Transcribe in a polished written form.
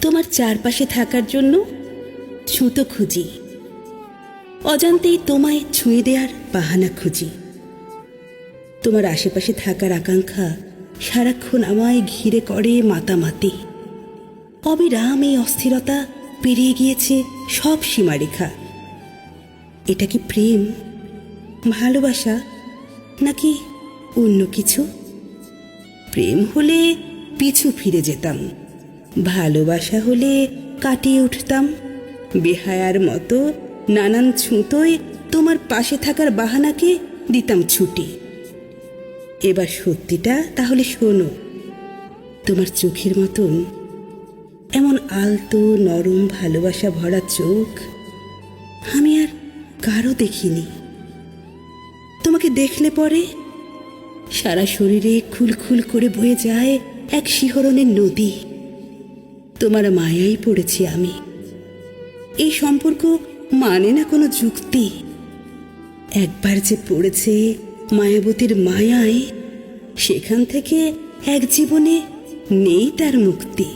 তোমার চারপাশে থাকার জন্য ছুতো খুঁজি, অজান্তেই তোমায় ছুঁয়ে দেওয়ার বাহানা খুঁজি। তোমার আশেপাশে থাকার আকাঙ্ক্ষা সারাক্ষণ আমায় ঘিরে করে মাতামাতি। অবিরাম এই অস্থিরতা পেরিয়ে গিয়েছে সব সীমারেখা। এটা কি প্রেম, ভালোবাসা, নাকি অন্য কিছু? প্রেম হলে পিছু ফিরে যেতাম, ভালোবাসা হলে কাটিয়ে উঠতাম। বেহায়ার মতো নানান ছুঁতোয় তোমার পাশে থাকার বাহানাকে দিতাম ছুটি। এবার সত্যিটা তাহলে শোনো। তোমার চোখের মতন এমন আলতো নরম ভালোবাসা ভরা চোখ আমি আর কারো দেখিনি। তোমাকে দেখলে পরে সারা শরীরে খুলখুল করে বয়ে যায় এক শিহরণের নদী। তোমার মায়াই পড়েছি আমি। এই সম্পর্ক মানে না কোনো যুক্তি। একবার যে পড়েছে মায়াবতীর মায়ায়, সেখান থেকে এক জীবনে নেই তার মুক্তি।